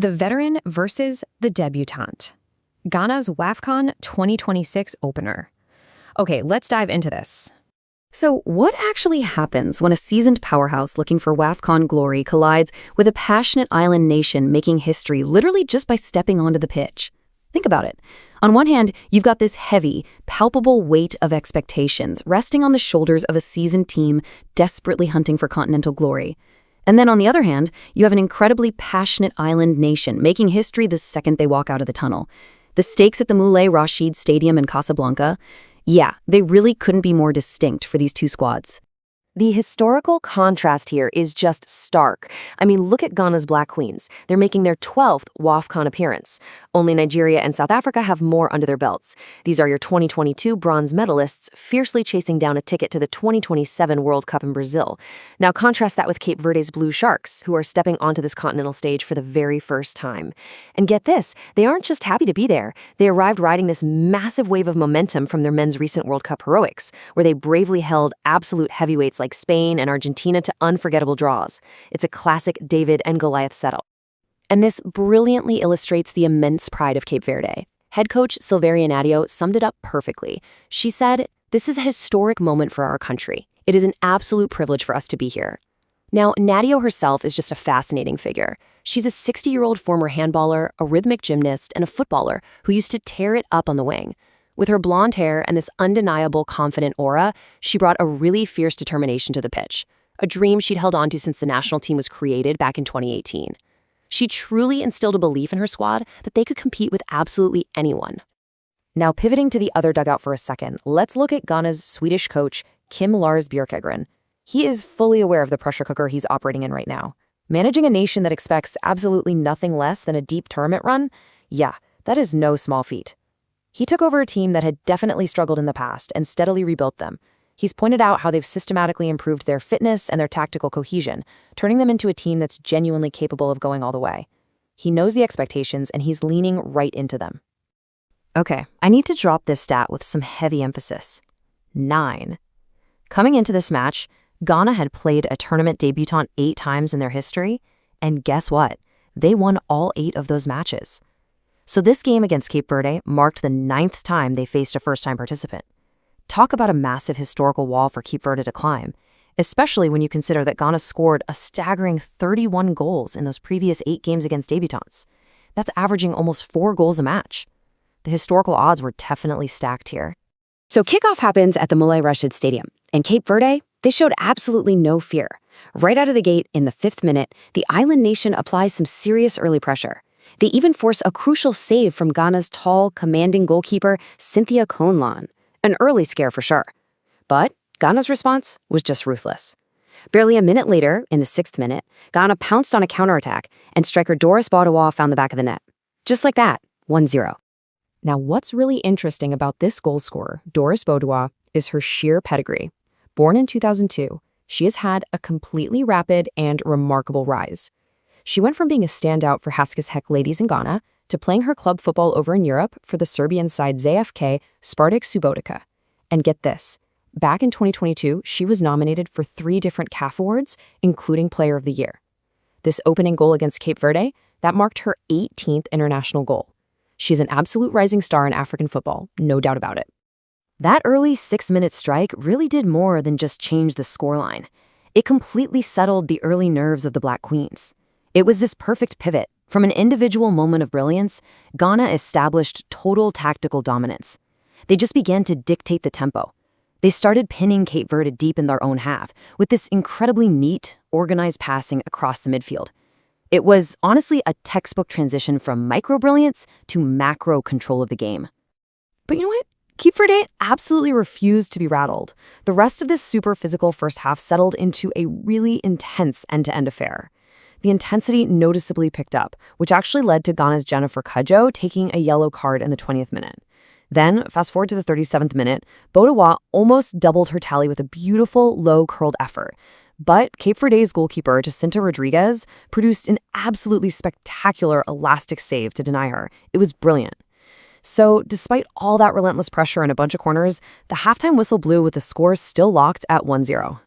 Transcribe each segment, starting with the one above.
The veteran versus the debutante. Ghana's WAFCON 2026 opener. Okay, let's dive into this. So what actually happens when a seasoned powerhouse looking for WAFCON glory collides with a passionate island nation making history literally just by stepping onto the pitch? Think about it. On one hand, you've got this heavy, palpable weight of expectations resting on the shoulders of a seasoned team desperately hunting for continental glory. And then on the other hand, you have an incredibly passionate island nation making history the second they walk out of the tunnel. The stakes at the Moulay Rashid Stadium in Casablanca, yeah, they really couldn't be more distinct for these two squads. The historical contrast here is just stark. I mean, look at Ghana's Black Queens. They're making their 12th WAFCON appearance. Only Nigeria and South Africa have more under their belts. These are your 2022 bronze medalists fiercely chasing down a ticket to the 2027 World Cup in Brazil. Now contrast that with Cape Verde's Blue Sharks, who are stepping onto this continental stage for the very first time. And get this, they aren't just happy to be there. They arrived riding this massive wave of momentum from their men's recent World Cup heroics, where they bravely held absolute heavyweights like Spain and Argentina to unforgettable draws. It's a classic David and Goliath setup. And this brilliantly illustrates the immense pride of Cape Verde. Head coach Silveria Nadio summed it up perfectly. She said, "This is a historic moment for our country. It is an absolute privilege for us to be here." Now, Nadio herself is just a fascinating figure. She's a 60-year-old former handballer, a rhythmic gymnast, and a footballer who used to tear it up on the wing. With her blonde hair and this undeniable confident aura, she brought a really fierce determination to the pitch, a dream she'd held onto since the national team was created back in 2018. She truly instilled a belief in her squad that they could compete with absolutely anyone. Now, pivoting to the other dugout for a second, let's look at Ghana's Swedish coach, Kim Lars Björkegren. He is fully aware of the pressure cooker he's operating in right now. Managing a nation that expects absolutely nothing less than a deep tournament run? Yeah, that is no small feat. He took over a team that had definitely struggled in the past and steadily rebuilt them. He's pointed out how they've systematically improved their fitness and their tactical cohesion, turning them into a team that's genuinely capable of going all the way. He knows the expectations and he's leaning right into them. Okay, I need to drop this stat with some heavy emphasis. 9. Coming into this match, Ghana had played a tournament debutant 8 times in their history, and guess what? They won all 8 of those matches. So this game against Cape Verde marked the 9th time they faced a first-time participant. Talk about a massive historical wall for Cape Verde to climb, especially when you consider that Ghana scored a staggering 31 goals in those previous 8 games against debutants. That's averaging almost 4 goals a match. The historical odds were definitely stacked here. So kickoff happens at the Moulay Rashid Stadium, and Cape Verde, they showed absolutely no fear. Right out of the gate, in the 5th minute, the island nation applies some serious early pressure. They even force a crucial save from Ghana's tall, commanding goalkeeper, Cynthia Conlon. An early scare for sure. But Ghana's response was just ruthless. Barely a minute later, in the 6th minute, Ghana pounced on a counterattack, and striker Doris Boaduwaa found the back of the net. Just like that, 1-0. Now, what's really interesting about this goal scorer, Doris Boaduwaa, is her sheer pedigree. Born in 2002, she has had a completely rapid and remarkable rise. She went from being a standout for Haskell Heck ladies in Ghana to playing her club football over in Europe for the Serbian side ZFK Spartak Subotica. And get this, back in 2022, she was nominated for 3 different CAF awards, including Player of the Year. This opening goal against Cape Verde, that marked her 18th international goal. She's an absolute rising star in African football, no doubt about it. That early 6-minute strike really did more than just change the scoreline. It completely settled the early nerves of the Black Queens. It was this perfect pivot. From an individual moment of brilliance, Ghana established total tactical dominance. They just began to dictate the tempo. They started pinning Cape Verde deep in their own half, with this incredibly neat, organized passing across the midfield. It was honestly a textbook transition from micro-brilliance to macro control of the game. But you know what? Cape Verde absolutely refused to be rattled. The rest of this super physical first half settled into a really intense end-to-end affair. The intensity noticeably picked up, which actually led to Ghana's Jennifer Cudjoe taking a yellow card in the 20th minute. Then, fast forward to the 37th minute, Boaduwaa almost doubled her tally with a beautiful, low-curled effort. But Cape Verde's goalkeeper, Jacinta Rodriguez, produced an absolutely spectacular elastic save to deny her. It was brilliant. So, despite all that relentless pressure and a bunch of corners, the halftime whistle blew with the score still locked at 1-0.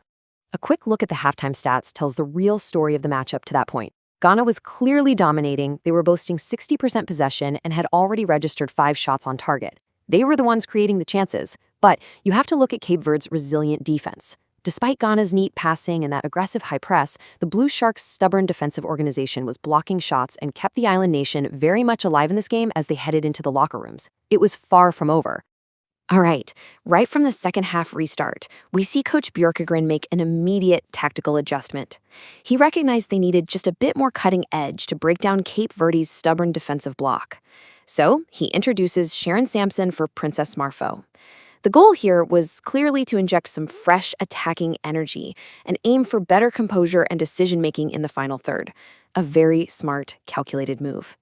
A quick look at the halftime stats tells the real story of the matchup to that point. Ghana was clearly dominating. They were boasting 60% possession and had already registered 5 shots on target. They were the ones creating the chances. But you have to look at Cape Verde's resilient defense. Despite Ghana's neat passing and that aggressive high press, the Blue Sharks' stubborn defensive organization was blocking shots and kept the island nation very much alive in this game as they headed into the locker rooms. It was far from over. All right from the second half restart, we see Coach Bjorkegren make an immediate tactical adjustment. He recognized they needed just a bit more cutting edge to break down Cape Verde's stubborn defensive block. So he introduces Sharon Sampson for Princess Marfo. The goal here was clearly to inject some fresh attacking energy and aim for better composure and decision-making in the final third. A very smart, calculated move.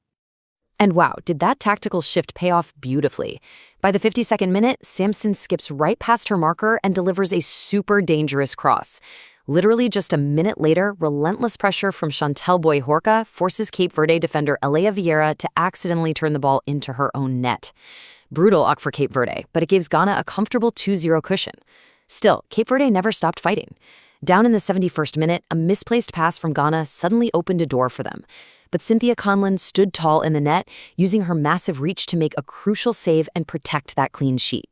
And wow, did that tactical shift pay off beautifully. By the 52nd minute, Sampson skips right past her marker and delivers a super dangerous cross. Literally just a minute later, relentless pressure from Chantel Boy-Horka forces Cape Verde defender Elea Vieira to accidentally turn the ball into her own net. Brutal luck for Cape Verde, but it gives Ghana a comfortable 2-0 cushion. Still, Cape Verde never stopped fighting. Down in the 71st minute, a misplaced pass from Ghana suddenly opened a door for them. But Cynthia Conlon stood tall in the net, using her massive reach to make a crucial save and protect that clean sheet.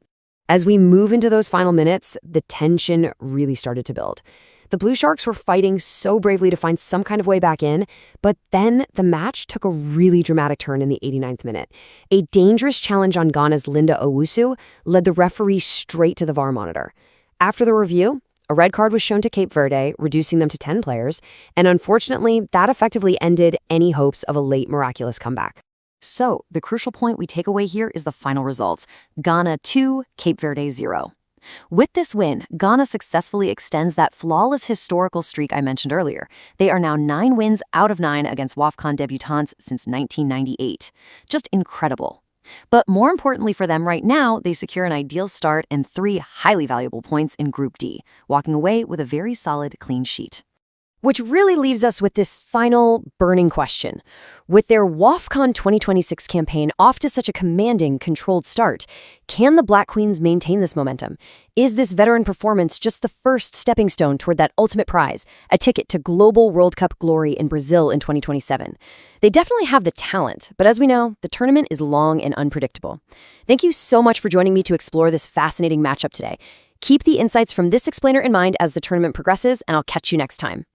As we move into those final minutes, the tension really started to build. The Blue Sharks were fighting so bravely to find some kind of way back in, but then the match took a really dramatic turn in the 89th minute. A dangerous challenge on Ghana's Linda Owusu led the referee straight to the VAR monitor. After the review, a red card was shown to Cape Verde, reducing them to 10 players, and unfortunately, that effectively ended any hopes of a late miraculous comeback. So, the crucial point we take away here is the final results. Ghana 2, Cape Verde 0. With this win, Ghana successfully extends that flawless historical streak I mentioned earlier. They are now 9 wins out of 9 against WAFCON debutants since 1998. Just incredible. But more importantly for them right now, they secure an ideal start and 3 highly valuable points in Group D, walking away with a very solid clean sheet. Which really leaves us with this final burning question. With their WAFCON 2026 campaign off to such a commanding, controlled start, can the Black Queens maintain this momentum? Is this veteran performance just the first stepping stone toward that ultimate prize, a ticket to global World Cup glory in Brazil in 2027? They definitely have the talent, but as we know, the tournament is long and unpredictable. Thank you so much for joining me to explore this fascinating matchup today. Keep the insights from this explainer in mind as the tournament progresses, and I'll catch you next time.